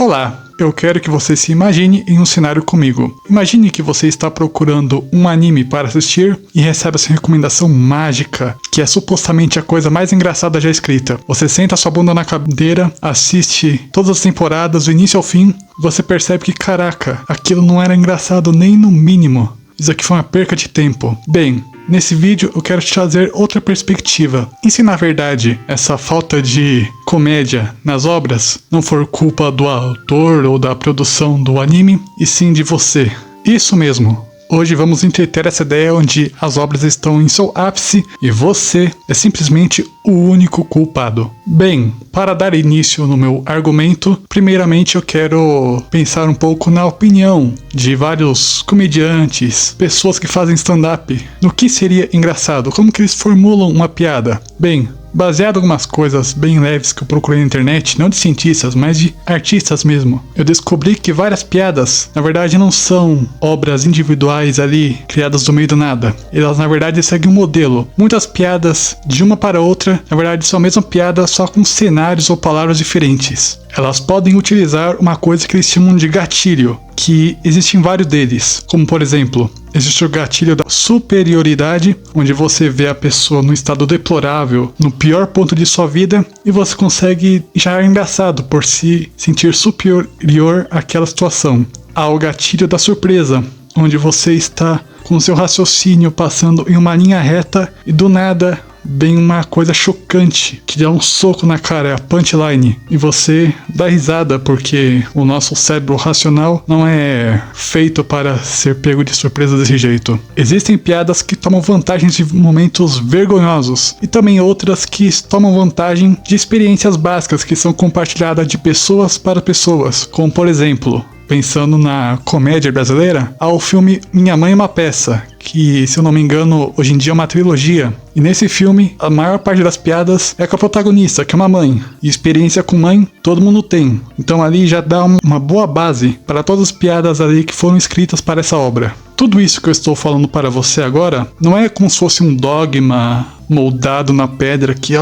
Olá, eu quero que você se imagine em um cenário comigo. Imagine que você está procurando um anime para assistir e recebe essa recomendação mágica, que é supostamente a coisa mais engraçada já escrita. Você senta sua bunda na cadeira, assiste todas as temporadas, do início ao fim, e você percebe que, caraca, aquilo não era engraçado nem no mínimo. Isso aqui foi uma perca de tempo. Bem, nesse vídeo eu quero te trazer outra perspectiva. E se na verdade essa falta de comédia nas obras não for culpa do autor ou da produção do anime, e sim de você? Isso mesmo. Hoje vamos entreter essa ideia onde as obras estão em seu ápice e você é simplesmente o único culpado. Bem, para dar início no meu argumento, primeiramente eu quero pensar um pouco na opinião de vários comediantes, pessoas que fazem stand-up, no que seria engraçado, como que eles formulam uma piada. Bem, baseado em algumas coisas bem leves que eu procurei na internet, não de cientistas, mas de artistas mesmo, eu descobri que várias piadas, na verdade, não são obras individuais ali, criadas do meio do nada. Elas, na verdade, seguem um modelo. Muitas piadas, de uma para outra, na verdade, são a mesma piada, só com cenários ou palavras diferentes. Elas podem utilizar uma coisa que eles chamam de gatilho, que existem vários deles, como por exemplo, existe o gatilho da superioridade, onde você vê a pessoa no estado deplorável, no pior ponto de sua vida, e você consegue já engraçado por se sentir superior àquela situação. Há o gatilho da surpresa, onde você está com seu raciocínio passando em uma linha reta e do nada vem uma coisa chocante que dá um soco na cara, é a punchline, e você dá risada porque o nosso cérebro racional não é feito para ser pego de surpresa desse jeito. Existem piadas que tomam vantagem de momentos vergonhosos e também outras que tomam vantagem de experiências básicas que são compartilhadas de pessoas para pessoas, como por exemplo, pensando na comédia brasileira, há o filme Minha Mãe é uma Peça, que, se eu não me engano, hoje em dia é uma trilogia. E nesse filme, a maior parte das piadas é com a protagonista, que é uma mãe. E experiência com mãe, todo mundo tem. Então ali já dá uma boa base para todas as piadas ali que foram escritas para essa obra. Tudo isso que eu estou falando para você agora, não é como se fosse um dogma moldado na pedra que,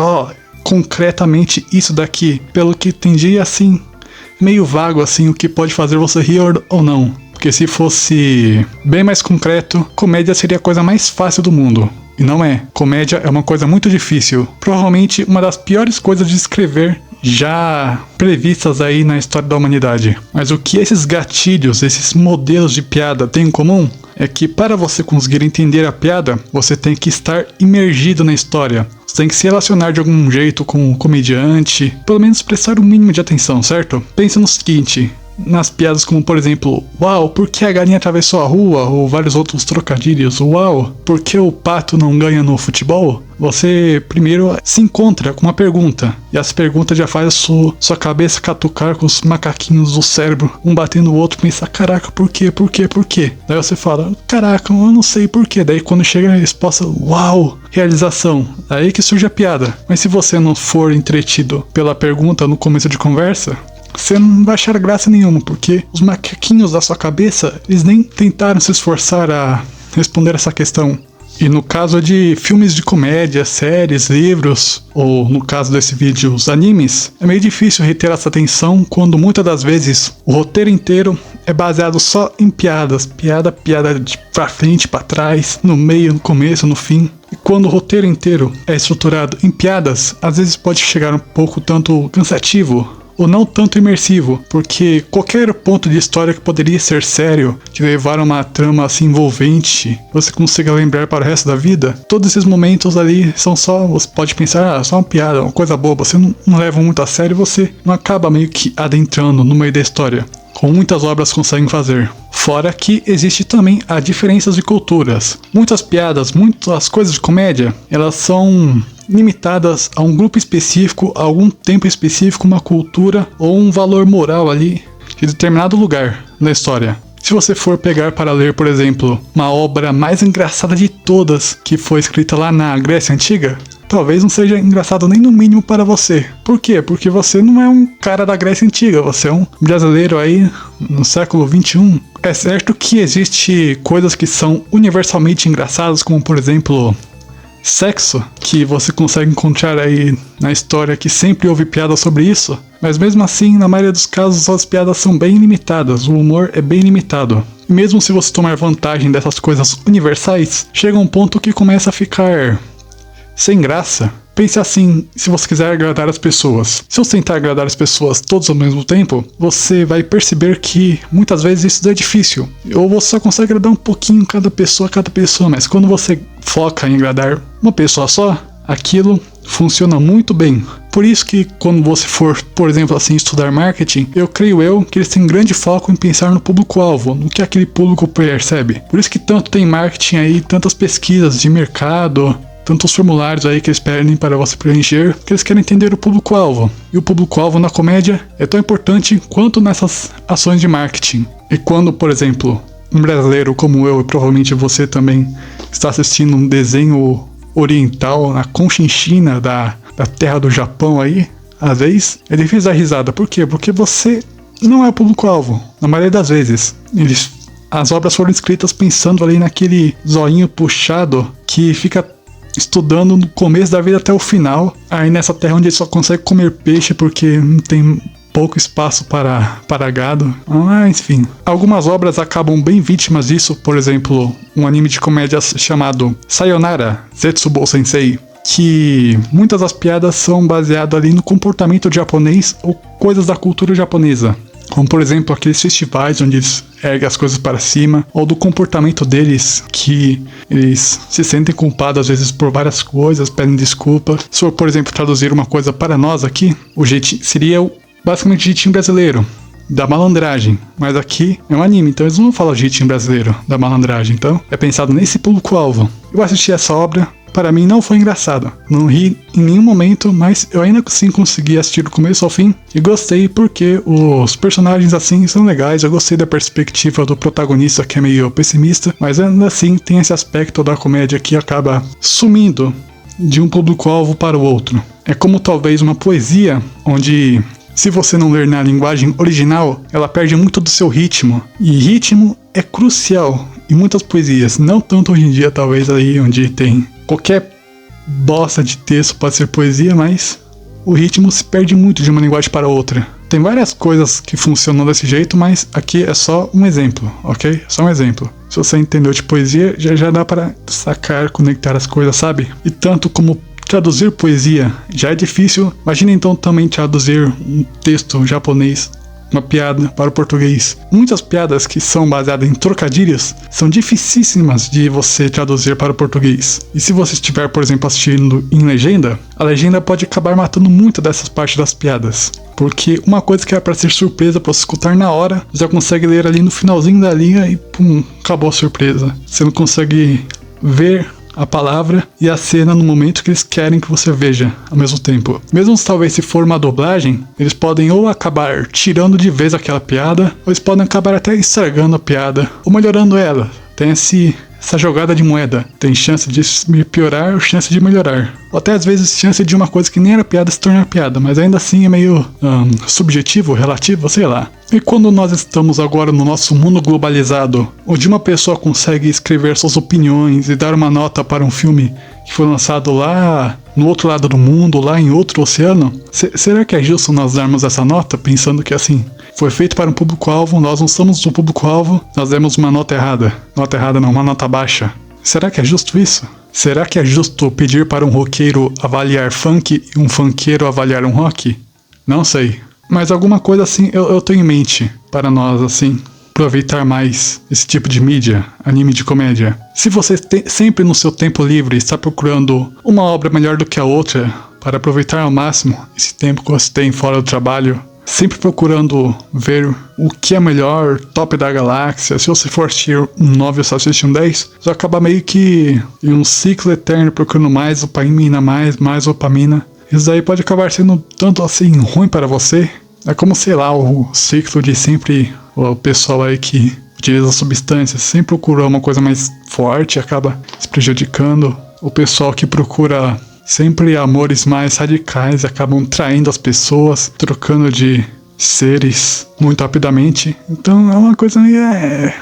concretamente isso daqui. Pelo que entendi, assim, meio vago assim, o que pode fazer você rir ou não. Porque se fosse bem mais concreto, comédia seria a coisa mais fácil do mundo. E não é. Comédia é uma coisa muito difícil. Provavelmente uma das piores coisas de escrever já previstas aí na história da humanidade. Mas o que esses gatilhos, esses modelos de piada têm em comum é que para você conseguir entender a piada, você tem que estar imergido na história. Você tem que se relacionar de algum jeito com o comediante, pelo menos prestar um mínimo de atenção, certo? Pensa no seguinte, nas piadas como, por exemplo, uau, por que a galinha atravessou a rua? Ou vários outros trocadilhos, uau, por que o pato não ganha no futebol? Você primeiro se encontra com uma pergunta, e essa pergunta já faz sua cabeça catucar com os macaquinhos do cérebro, um batendo o outro, pensar, caraca, por quê? Daí você fala, caraca, eu não sei por quê. Daí quando chega a resposta, uau, realização, aí que surge a piada. Mas se você não for entretido pela pergunta no começo de conversa, você não vai achar graça nenhuma, porque os macaquinhos da sua cabeça, eles nem tentaram se esforçar a responder essa questão. E no caso de filmes de comédia, séries, livros, ou no caso desse vídeo, os animes, é meio difícil reter essa atenção quando muitas das vezes o roteiro inteiro é baseado só em piadas. Piada de pra frente, pra trás, no meio, no começo, no fim. E quando o roteiro inteiro é estruturado em piadas, às vezes pode chegar um pouco tanto cansativo, ou não tanto imersivo, porque qualquer ponto de história que poderia ser sério, que levar a uma trama assim envolvente, você consiga lembrar para o resto da vida, todos esses momentos ali são só, você pode pensar, só uma piada, uma coisa boba, você não leva muito a sério e você não acaba meio que adentrando no meio da história, como muitas obras conseguem fazer. Fora que existe também a diferenças de culturas. Muitas piadas, muitas coisas de comédia, elas são limitadas a um grupo específico, a algum tempo específico, uma cultura ou um valor moral ali de determinado lugar na história. Se você for pegar para ler, por exemplo, uma obra mais engraçada de todas que foi escrita lá na Grécia Antiga, talvez não seja engraçado nem no mínimo para você. Por quê? Porque você não é um cara da Grécia Antiga, você é um brasileiro aí no século XXI. É certo que existe coisas que são universalmente engraçadas, como por exemplo sexo, que você consegue encontrar aí na história que sempre houve piadas sobre isso, mas mesmo assim, na maioria dos casos, as piadas são bem limitadas, o humor é bem limitado. E mesmo se você tomar vantagem dessas coisas universais, chega um ponto que começa a ficar sem graça. Pense assim, se você quiser agradar as pessoas. Se você tentar agradar as pessoas todos ao mesmo tempo, você vai perceber que muitas vezes isso é difícil. Ou você só consegue agradar um pouquinho cada pessoa, mas quando você foca em agradar uma pessoa só, aquilo funciona muito bem. Por isso que quando você for, por exemplo, assim, estudar marketing, eu creio que eles têm grande foco em pensar no público-alvo, no que aquele público percebe. Por isso que tanto tem marketing aí, tantas pesquisas de mercado, tantos formulários aí que eles pedem para você preencher, que eles querem entender o público-alvo. E o público-alvo na comédia é tão importante quanto nessas ações de marketing. E quando, por exemplo, um brasileiro como eu, e provavelmente você também, está assistindo um desenho oriental na Conchinchina da terra do Japão aí, às vezes é difícil dar risada. Por quê? Porque você não é o público-alvo, na maioria das vezes. As obras foram escritas pensando ali naquele zoinho puxado que fica estudando no começo da vida até o final, aí nessa terra onde ele só consegue comer peixe porque não tem pouco espaço para gado. Enfim, algumas obras acabam bem vítimas disso. Por exemplo, um anime de comédia chamado Sayonara Zetsubou Sensei, que muitas das piadas são baseadas ali no comportamento japonês ou coisas da cultura japonesa, como por exemplo aqueles festivais onde eles erguem as coisas para cima, ou do comportamento deles, que eles se sentem culpados às vezes por várias coisas, pedem desculpa. Se for, por exemplo, traduzir uma coisa para nós aqui, o jeitinho seria basicamente o jeitinho brasileiro da malandragem, mas aqui é um anime, então eles não vão falar o jeitinho brasileiro da malandragem, então é pensado nesse público-alvo. Eu assisti essa obra, para mim não foi engraçado, não ri em nenhum momento, mas eu ainda assim consegui assistir do começo ao fim e gostei porque os personagens assim são legais. Eu gostei da perspectiva do protagonista, que é meio pessimista, mas ainda assim tem esse aspecto da comédia que acaba sumindo de um público-alvo para o outro. É como talvez uma poesia, onde se você não ler na linguagem original, ela perde muito do seu ritmo, e ritmo é crucial em muitas poesias, não tanto hoje em dia, talvez aí onde tem qualquer bosta de texto pode ser poesia, mas o ritmo se perde muito de uma linguagem para outra. Tem várias coisas que funcionam desse jeito, mas aqui é só um exemplo, ok? Só um exemplo. Se você entendeu de poesia, já dá para sacar, conectar as coisas, sabe? E tanto como traduzir poesia já é difícil, imagina então também traduzir um texto japonês, uma piada para o português. Muitas piadas que são baseadas em trocadilhos são dificílimas de você traduzir para o português. E se você estiver, por exemplo, assistindo em legenda, a legenda pode acabar matando muito dessas partes das piadas. Porque uma coisa que é para ser surpresa, para você escutar na hora, você já consegue ler ali no finalzinho da linha e pum, acabou a surpresa. Você não consegue ver a palavra e a cena no momento que eles querem que você veja ao mesmo tempo. Mesmo talvez se for uma dublagem, eles podem ou acabar tirando de vez aquela piada, ou eles podem acabar até estragando a piada, ou melhorando ela. Tem essa jogada de moeda. Tem chance de piorar ou chance de melhorar. Ou até às vezes chance de uma coisa que nem era piada se tornar piada, mas ainda assim é meio subjetivo, relativo, sei lá. E quando nós estamos agora no nosso mundo globalizado, onde uma pessoa consegue escrever suas opiniões e dar uma nota para um filme que foi lançado lá no outro lado do mundo, lá em outro oceano, será que é justo nós darmos essa nota pensando que assim, foi feito para um público-alvo, nós não somos um público-alvo, nós demos uma nota errada. Nota errada não, uma nota baixa. Será que é justo isso? Será que é justo pedir para um roqueiro avaliar funk e um funkeiro avaliar um rock? Não sei. Mas alguma coisa assim eu tenho em mente para nós, assim, aproveitar mais esse tipo de mídia, anime de comédia. Se você sempre no seu tempo livre está procurando uma obra melhor do que a outra, para aproveitar ao máximo esse tempo que você tem fora do trabalho, sempre procurando ver o que é melhor, top da galáxia. Se você for assistir um 9 ou só assistir um 10, você acaba meio que em um ciclo eterno procurando mais dopamina, mais dopamina. Isso aí pode acabar sendo tanto assim ruim para você. É como, sei lá, o ciclo de sempre o pessoal aí que utiliza substâncias sempre procura uma coisa mais forte, acaba se prejudicando. O pessoal que procura sempre amores mais radicais acabam traindo as pessoas, trocando de seres muito rapidamente. Então é uma coisa meio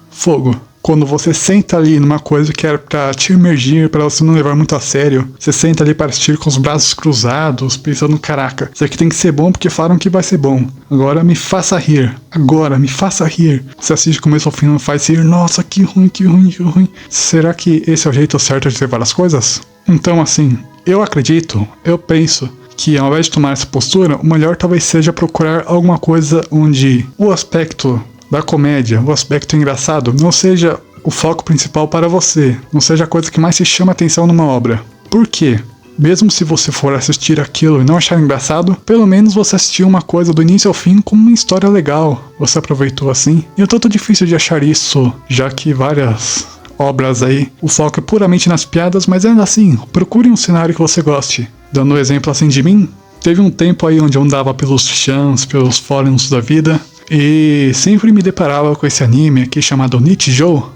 fogo. quando você senta ali numa coisa que era pra te imergir, pra você não levar muito a sério, você senta ali para assistir com os braços cruzados, pensando, caraca, isso aqui tem que ser bom porque falaram que vai ser bom. Agora me faça rir. Agora me faça rir. Você assiste do começo ao fim e não faz rir. Nossa, que ruim, que ruim, que ruim. Será que esse é o jeito certo de levar as coisas? Então, assim, eu acredito, eu penso que ao invés de tomar essa postura, o melhor talvez seja procurar alguma coisa onde o aspecto da comédia, o aspecto engraçado, não seja o foco principal para você, não seja a coisa que mais se chama atenção numa obra. Por quê? Mesmo se você for assistir aquilo e não achar engraçado, pelo menos você assistiu uma coisa do início ao fim com uma história legal. Você aproveitou assim. E é tanto difícil de achar isso, já que várias obras aí, o foco é puramente nas piadas, mas ainda assim, procure um cenário que você goste. Dando um exemplo assim de mim, teve um tempo aí onde eu andava pelos chans, pelos fóruns da vida, e sempre me deparava com esse anime aqui chamado Nichijou,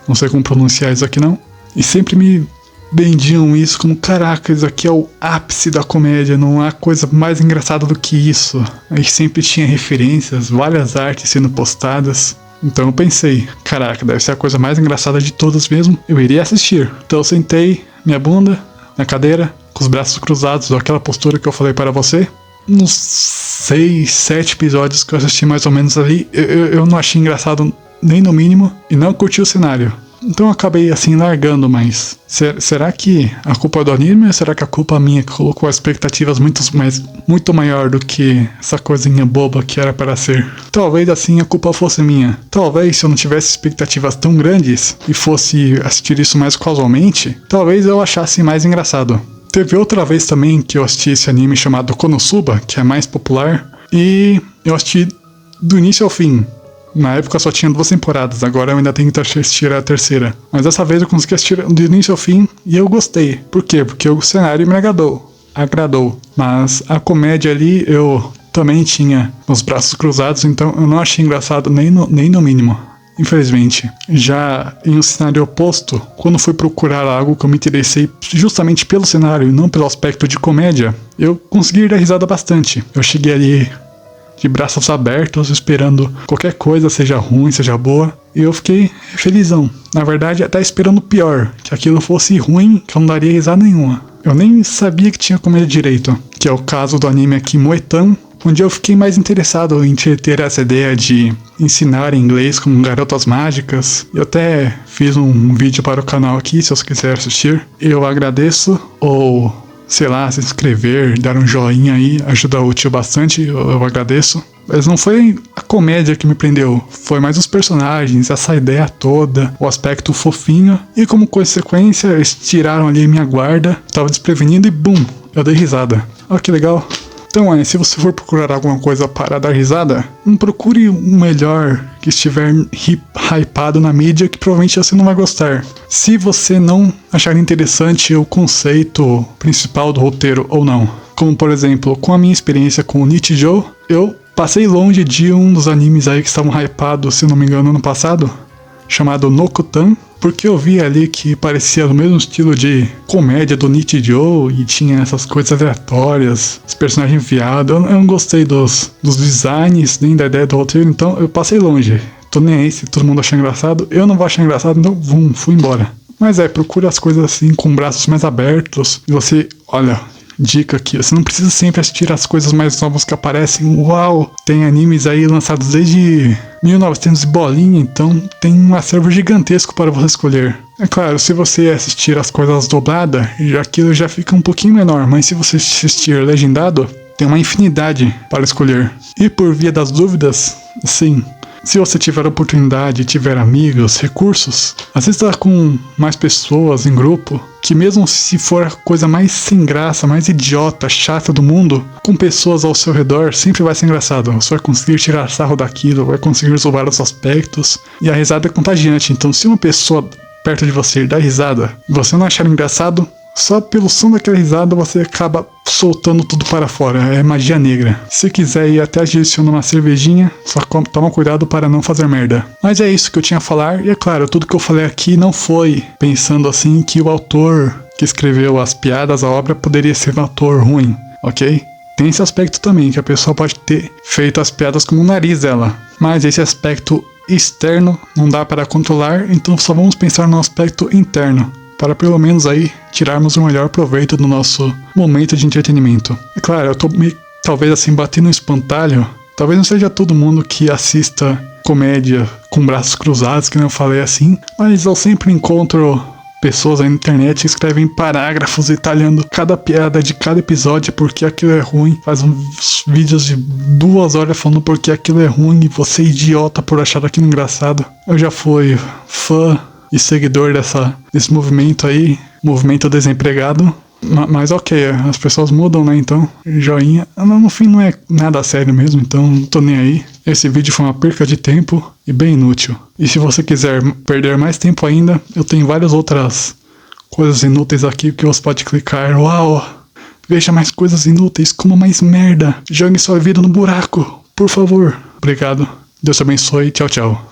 não sei como pronunciar isso aqui não, e sempre me vendiam isso como, caraca, isso aqui é o ápice da comédia, não há coisa mais engraçada do que isso. Aí sempre tinha referências, várias artes sendo postadas. Então eu pensei, caraca, deve ser a coisa mais engraçada de todas mesmo, eu iria assistir. Então eu sentei minha bunda na cadeira, com os braços cruzados, aquela postura que eu falei para você. Uns 6, 7 episódios que eu assisti mais ou menos ali, eu não achei engraçado nem no mínimo e não curti o cenário. Então eu acabei assim largando, mas será que a culpa é do anime ou será que a culpa é minha que colocou expectativas muito maior do que essa coisinha boba que era para ser? Talvez assim a culpa fosse minha. Talvez se eu não tivesse expectativas tão grandes e fosse assistir isso mais casualmente, talvez eu achasse mais engraçado. Teve outra vez também que eu assisti esse anime chamado Konosuba, que é mais popular, e eu assisti do início ao fim. Na época só tinha 2 temporadas, agora eu ainda tenho que assistir a terceira. Mas dessa vez eu consegui assistir do início ao fim e eu gostei. Por quê? Porque o cenário me agradou. Mas a comédia ali eu também tinha os braços cruzados, então eu não achei engraçado nem no mínimo. Infelizmente. Já em um cenário oposto, quando fui procurar algo que eu me interessei justamente pelo cenário e não pelo aspecto de comédia, eu consegui dar risada bastante. Eu cheguei ali de braços abertos, esperando qualquer coisa, seja ruim, seja boa, e eu fiquei felizão. Na verdade, até esperando o pior, que aquilo fosse ruim, que eu não daria risada nenhuma. Eu nem sabia que tinha comédia direito, que é o caso do anime aqui Moetan, onde eu fiquei mais interessado em ter essa ideia de ensinar inglês com garotas mágicas. Eu até fiz um vídeo para o canal aqui, se você quiser assistir. Eu agradeço, ou sei lá, se inscrever, dar um joinha aí, ajuda o tio bastante, eu agradeço. Mas não foi a comédia que me prendeu, foi mais os personagens, essa ideia toda, o aspecto fofinho. E como consequência, eles tiraram ali minha guarda, tava desprevenido e bum, eu dei risada. Olha que legal. Então se você for procurar alguma coisa para dar risada, não procure um melhor que estiver hypado na mídia, que provavelmente você não vai gostar. Se você não achar interessante o conceito principal do roteiro ou não. Como por exemplo, com a minha experiência com o Nichijou, eu passei longe de um dos animes aí que estavam hypados, se não me engano, ano passado, chamado Nokutan, porque eu vi ali que parecia do mesmo estilo de comédia do Nichijou e tinha essas coisas aleatórias, os personagens enviados. Eu não gostei dos designs, nem da ideia do roteiro, então eu passei longe. Tô nem aí se todo mundo achar engraçado, eu não vou achar engraçado, então fui embora. Mas procura as coisas assim com braços mais abertos e você, olha, dica aqui, você não precisa sempre assistir as coisas mais novas que aparecem. Uau, tem animes aí lançados desde 1900 e bolinha, então tem um acervo gigantesco para você escolher. É claro, se você assistir as coisas dubladas, aquilo já fica um pouquinho menor, mas se você assistir legendado, tem uma infinidade para escolher. E por via das dúvidas, sim, se você tiver oportunidade, tiver amigos, recursos, assista com mais pessoas em grupo, que mesmo se for a coisa mais sem graça, mais idiota, chata do mundo, com pessoas ao seu redor, sempre vai ser engraçado. Você vai conseguir tirar sarro daquilo, vai conseguir resolver os aspectos, e a risada é contagiante. Então se uma pessoa perto de você dá risada e você não achar engraçado, só pelo som daquela risada você acaba soltando tudo para fora. É magia negra. Se quiser ir até adiciona uma cervejinha, só toma cuidado para não fazer merda. Mas é isso que eu tinha a falar. E é claro, tudo que eu falei aqui não foi pensando assim que o autor que escreveu as piadas, a obra, poderia ser um autor ruim, ok? Tem esse aspecto também, que a pessoa pode ter feito as piadas com o nariz dela. Mas esse aspecto externo não dá para controlar, então só vamos pensar no aspecto interno, para pelo menos aí tirarmos o melhor proveito do nosso momento de entretenimento. É claro, eu tô talvez assim batendo um espantalho, talvez não seja todo mundo que assista comédia com braços cruzados, que não eu falei assim, mas eu sempre encontro pessoas na internet que escrevem parágrafos detalhando cada piada de cada episódio porque aquilo é ruim, faz uns vídeos de 2 horas falando porque aquilo é ruim e você é idiota por achar aquilo engraçado. Eu já fui fã e seguidor desse movimento aí, movimento desempregado. Mas ok, as pessoas mudam, né? Então, joinha. No fim não é nada sério mesmo, então não tô nem aí. Esse vídeo foi uma perca de tempo e bem inútil. E se você quiser perder mais tempo ainda, eu tenho várias outras coisas inúteis aqui que você pode clicar. Uau! Veja mais coisas inúteis, coma mais merda. Jogue sua vida no buraco, por favor. Obrigado. Deus te abençoe. Tchau, tchau.